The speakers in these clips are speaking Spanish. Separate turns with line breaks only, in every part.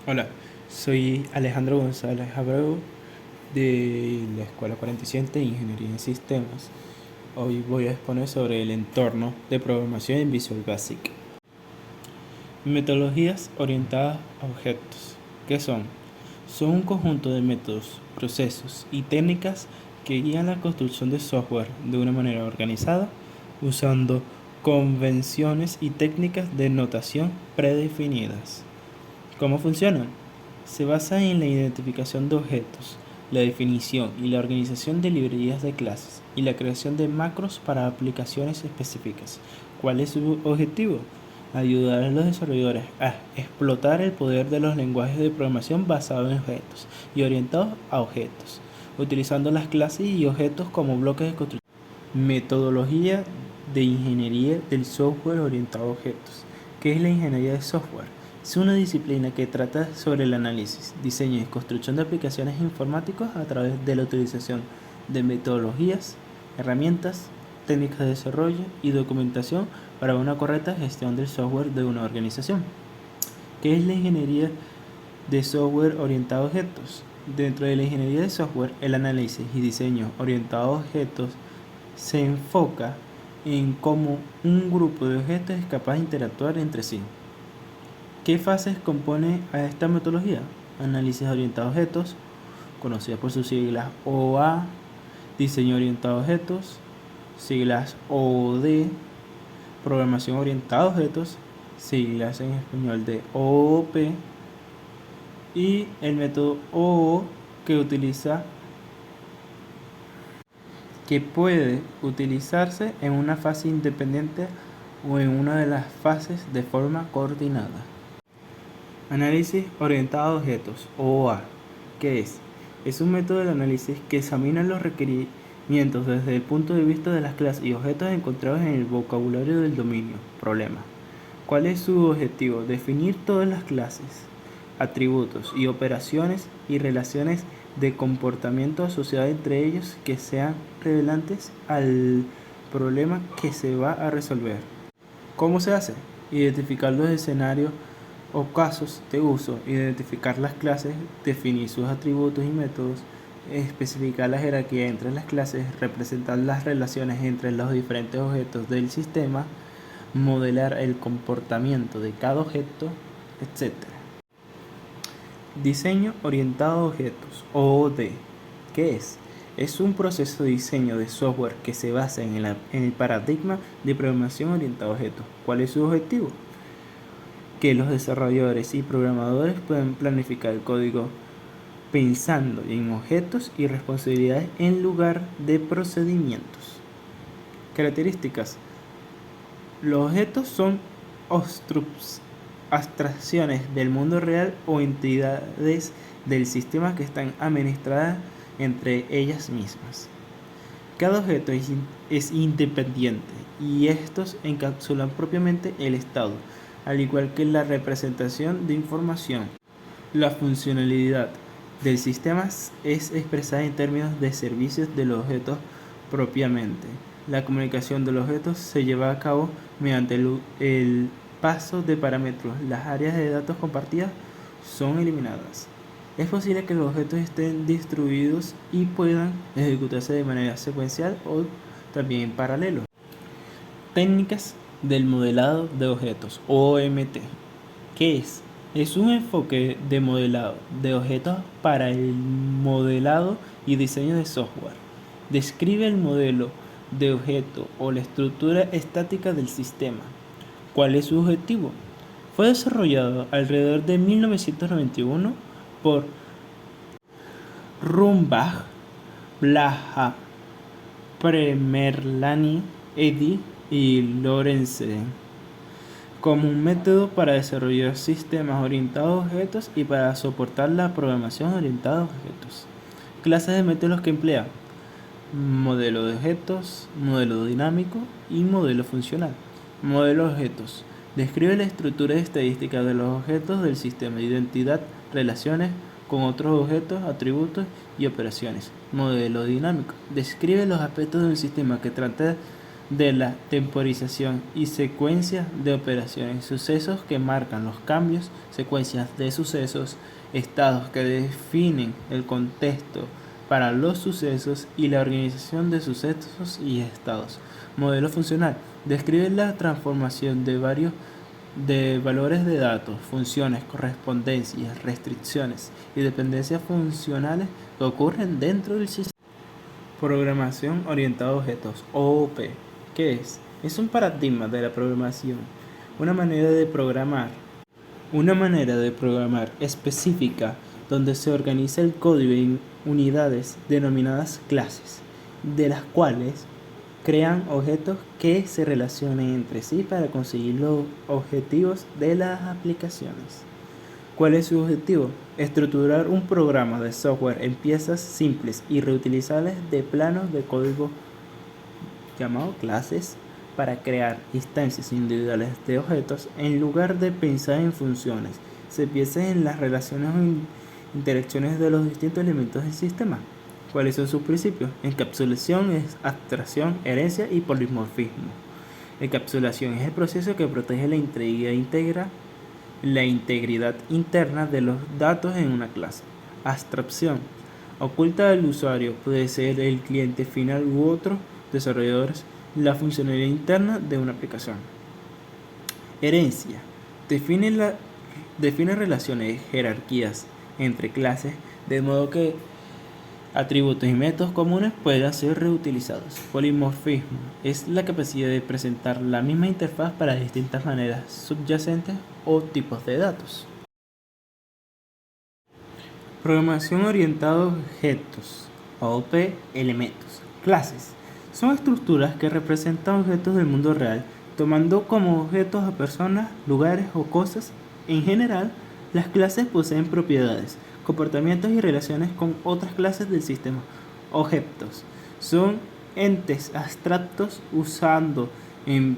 Hola, soy Alejandro González Abreu de la Escuela 47 de Ingeniería en Sistemas. Hoy voy a exponer sobre el entorno de programación en Visual Basic. Metodologías orientadas a objetos. ¿Qué son? Son un conjunto de métodos, procesos y técnicas que guían la construcción de software de una manera organizada usando convenciones y técnicas de notación predefinidas. ¿Cómo funcionan? Se basa en la identificación de objetos, la definición y la organización de librerías de clases y la creación de macros para aplicaciones específicas. ¿Cuál es su objetivo? Ayudar a los desarrolladores a explotar el poder de los lenguajes de programación basados en objetos y orientados a objetos, utilizando las clases y objetos como bloques de construcción. Metodología de ingeniería del software orientado a objetos. ¿Qué es la ingeniería de software? Es una disciplina que trata sobre el análisis, diseño y construcción de aplicaciones informáticas a través de la utilización de metodologías, herramientas, técnicas de desarrollo y documentación para una correcta gestión del software de una organización. ¿Qué es la ingeniería de software orientado a objetos? Dentro de la ingeniería de software, el análisis y diseño orientado a objetos se enfoca en cómo un grupo de objetos es capaz de interactuar entre sí. ¿Qué fases compone a esta metodología? Análisis orientado a objetos, conocida por sus siglas OA, diseño orientado a objetos, siglas OOD, programación orientada a objetos, siglas en español de OOP, y el método OO que puede utilizarse en una fase independiente o en una de las fases de forma coordinada. Análisis orientado a objetos, OOA. ¿Qué es? Es un método de análisis que examina los requerimientos desde el punto de vista de las clases y objetos encontrados en el vocabulario del dominio, problema. ¿Cuál es su objetivo? Definir todas las clases, atributos y operaciones y relaciones de comportamiento asociadas entre ellos que sean relevantes al problema que se va a resolver. ¿Cómo se hace? Identificar los escenarios o casos de uso, identificar las clases, definir sus atributos y métodos, especificar la jerarquía entre las clases, representar las relaciones entre los diferentes objetos del sistema, modelar el comportamiento de cada objeto, etc. Diseño orientado a objetos, OOD. ¿Qué es? Es un proceso de diseño de software que se basa en el paradigma de programación orientada a objetos. ¿Cuál es su objetivo? Que los desarrolladores y programadores puedan planificar el código pensando en objetos y responsabilidades en lugar de procedimientos. Características. Los objetos son abstracciones del mundo real o entidades del sistema que están administradas entre ellas mismas. Cada objeto es independiente y estos encapsulan propiamente el estado, al igual que la representación de información. La funcionalidad del sistema es expresada en términos de servicios de los objetos propiamente. La comunicación de los objetos se lleva a cabo mediante el paso de parámetros. Las áreas de datos compartidas son eliminadas. Es posible que los objetos estén distribuidos y puedan ejecutarse de manera secuencial o también en paralelo. Técnicas del modelado de objetos, OMT. ¿Qué es? Es un enfoque de modelado de objetos para el modelado y diseño de software. Describe el modelo de objeto o la estructura estática del sistema. ¿Cuál es su objetivo? Fue desarrollado alrededor de 1991 por Rumbach, Blaha, Premerlani, Eddy y Lorenzen como un método para desarrollar sistemas orientados a objetos y para soportar la programación orientada a objetos. Clases de métodos que emplea: modelo de objetos, modelo dinámico y modelo funcional. Modelo de objetos. Describe la estructura estadística de los objetos del sistema, identidad, relaciones con otros objetos, atributos y operaciones. Modelo dinámico. Describe los aspectos del sistema que trata de la temporización y secuencia de operaciones, sucesos que marcan los cambios, secuencias de sucesos, estados que definen el contexto para los sucesos y la organización de sucesos y estados. Modelo funcional describe la transformación de valores de datos, funciones, correspondencias, restricciones y dependencias funcionales que ocurren dentro del sistema. Programación orientada a objetos, OOP. ¿Qué es? Es un paradigma de la programación, una manera de programar, una manera de programar específica donde se organiza el código en unidades denominadas clases, de las cuales crean objetos que se relacionen entre sí para conseguir los objetivos de las aplicaciones. ¿Cuál es su objetivo? Estructurar un programa de software en piezas simples y reutilizables de planos de código llamado clases para crear instancias individuales de objetos en lugar de pensar en funciones. Se piensa en las relaciones o interacciones de los distintos elementos del sistema. ¿Cuáles son sus principios? Encapsulación es abstracción, herencia y polimorfismo. Encapsulación es el proceso que protege la integridad interna de los datos en una clase. Abstracción oculta al usuario, puede ser el cliente final u otros desarrolladores, la funcionalidad interna de una aplicación. Herencia define relaciones, jerarquías entre clases, de modo que atributos y métodos comunes puedan ser reutilizados. Polimorfismo es la capacidad de presentar la misma interfaz para distintas maneras subyacentes o tipos de datos. Programación orientada a objetos, OOP, elementos, clases. Son estructuras que representan objetos del mundo real, tomando como objetos a personas, lugares o cosas. En general, las clases poseen propiedades, comportamientos y relaciones con otras clases del sistema. Objetos son entes abstractos usado en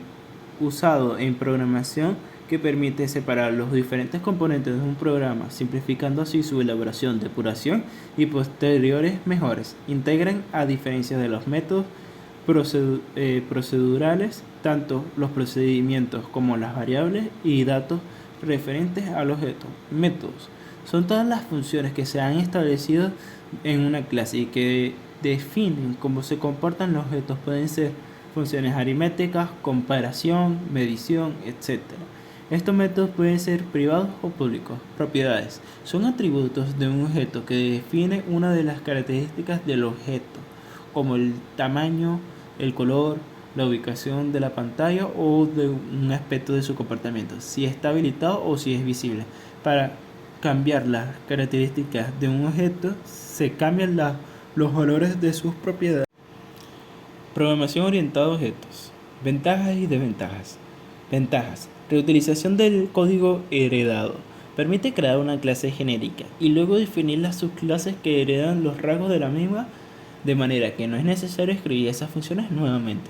programación que permite separar los diferentes componentes de un programa, simplificando así su elaboración, depuración y posteriores mejoras. Integran, a diferencia de los métodos procedurales, tanto los procedimientos como las variables y datos referentes al objeto. Métodos son todas las funciones que se han establecido en una clase y que definen cómo se comportan los objetos. Pueden ser funciones aritméticas, comparación, medición, etc. Estos métodos pueden ser privados o públicos. Propiedades son atributos de un objeto que define una de las características del objeto, como el tamaño, el color, la ubicación de la pantalla o de un aspecto de su comportamiento, si está habilitado o si es visible. Para cambiar las características de un objeto, se cambian los valores de sus propiedades. Programación orientada a objetos. Ventajas y desventajas. Ventajas. Reutilización del código heredado. Permite crear una clase genérica y luego definir las subclases que heredan los rasgos de la misma, de manera que no es necesario escribir esas funciones nuevamente.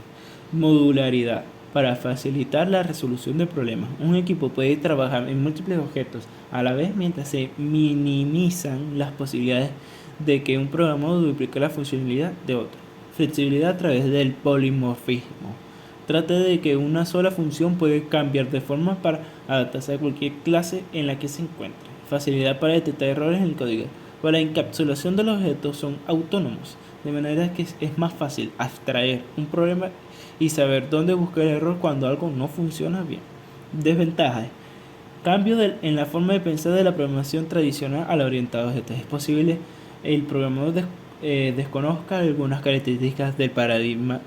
Modularidad. Para facilitar la resolución de problemas, un equipo puede trabajar en múltiples objetos a la vez mientras se minimizan las posibilidades de que un programador duplique la funcionalidad de otro. Flexibilidad a través del polimorfismo. Trata de que una sola función puede cambiar de forma para adaptarse a cualquier clase en la que se encuentre. Facilidad para detectar errores en el código. Para la encapsulación de los objetos son autónomos, de manera que es más fácil abstraer un problema y saber dónde buscar el error cuando algo no funciona bien. Desventajas. Cambio en la forma de pensar de la programación tradicional a la orientada a objetos. Es posible el programador desconozca algunas características del paradigma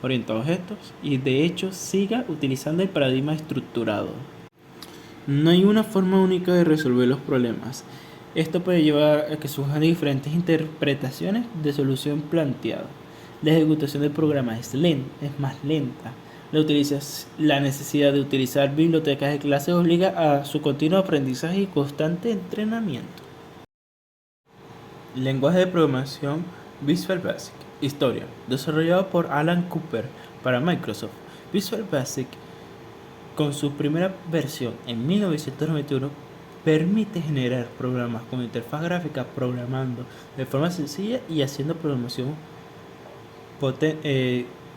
orientado a objetos y de hecho siga utilizando el paradigma estructurado. No hay una forma única de resolver los problemas. Esto puede llevar a que surjan diferentes interpretaciones de solución planteada. La ejecución del programa es más lenta. La necesidad de utilizar bibliotecas de clases obliga a su continuo aprendizaje y constante entrenamiento. Lenguaje de programación Visual Basic. Historia. Desarrollado por Alan Cooper para Microsoft. Visual Basic, con su primera versión en 1991, permite generar programas con interfaz gráfica programando de forma sencilla y haciendo programación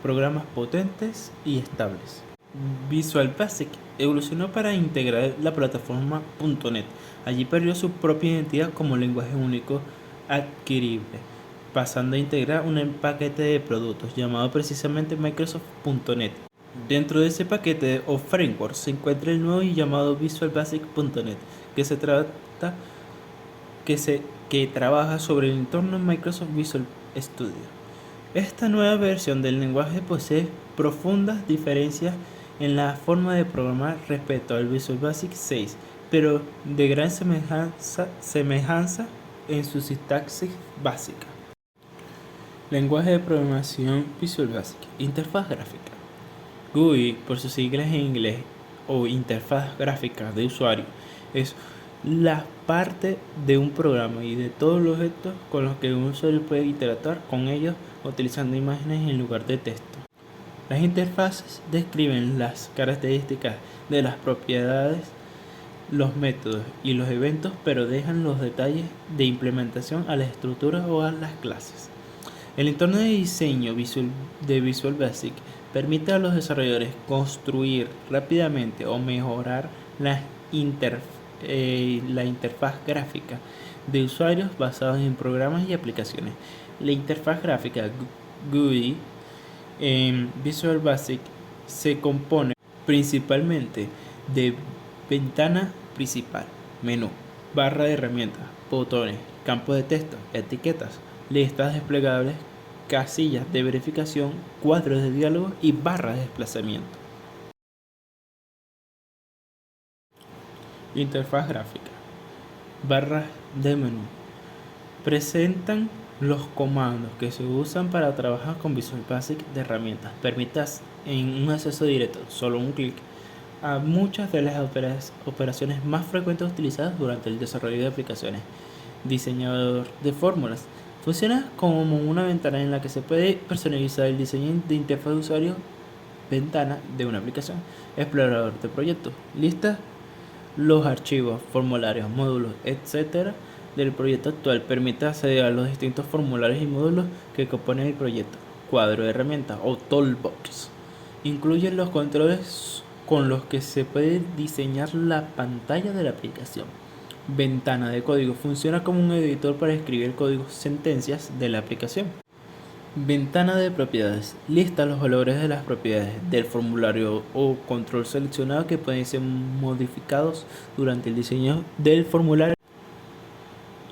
programas potentes y estables. Visual Basic evolucionó para integrar la plataforma .NET. Allí perdió su propia identidad como lenguaje único adquirible, pasando a integrar un paquete de productos llamado precisamente Microsoft.NET. Dentro de ese paquete o framework se encuentra el nuevo y llamado Visual Basic.NET, que trabaja sobre el entorno Microsoft Visual Studio. Esta nueva versión del lenguaje posee profundas diferencias en la forma de programar respecto al Visual Basic 6, pero de gran semejanza en su sintaxis básica. Lenguaje de programación Visual Basic. Interfaz gráfica. GUI, por sus siglas en inglés, o interfaz gráfica de usuario, es la parte de un programa y de todos los objetos con los que un usuario puede interactuar con ellos utilizando imágenes en lugar de texto. Las interfaces describen las características de las propiedades, los métodos y los eventos, pero dejan los detalles de implementación a las estructuras o a las clases. El entorno de diseño de Visual Basic permite a los desarrolladores construir rápidamente o mejorar la interfaz gráfica de usuarios basados en programas y aplicaciones. La interfaz gráfica GUI en Visual Basic se compone principalmente de ventana principal, menú, barra de herramientas, botones, campos de texto, etiquetas, listas desplegables, casillas de verificación, cuadros de diálogo y barras de desplazamiento. Interfaz gráfica. Barras de menú. Presentan los comandos que se usan para trabajar con Visual Basic de herramientas. Permitas en un acceso directo, solo un clic, a muchas de las operaciones más frecuentes utilizadas durante el desarrollo de aplicaciones. Diseñador de fórmulas. Funciona como una ventana en la que se puede personalizar el diseño de interfaz de usuario. Ventana de una aplicación. Explorador de proyectos. Lista los archivos, formularios, módulos, etc. del proyecto actual. Permite acceder a los distintos formularios y módulos que componen el proyecto. Cuadro de herramientas o toolbox. Incluye los controles con los que se puede diseñar la pantalla de la aplicación. Ventana de código. Funciona como un editor para escribir código sentencias de la aplicación. Ventana de propiedades. Lista los valores de las propiedades del formulario o control seleccionado que pueden ser modificados durante el diseño del formulario.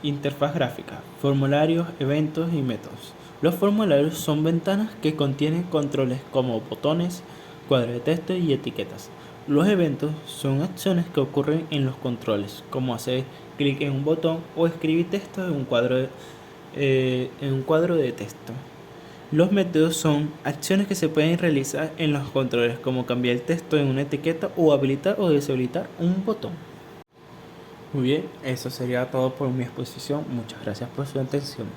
Interfaz gráfica. Formularios, eventos y métodos. Los formularios son ventanas que contienen controles como botones, cuadros de texto y etiquetas. Los eventos son acciones que ocurren en los controles, como hacer clic en un botón o escribir texto en un cuadro de texto. Los métodos son acciones que se pueden realizar en los controles, como cambiar el texto en una etiqueta o habilitar o deshabilitar un botón. Muy bien, eso sería todo por mi exposición. Muchas gracias por su atención.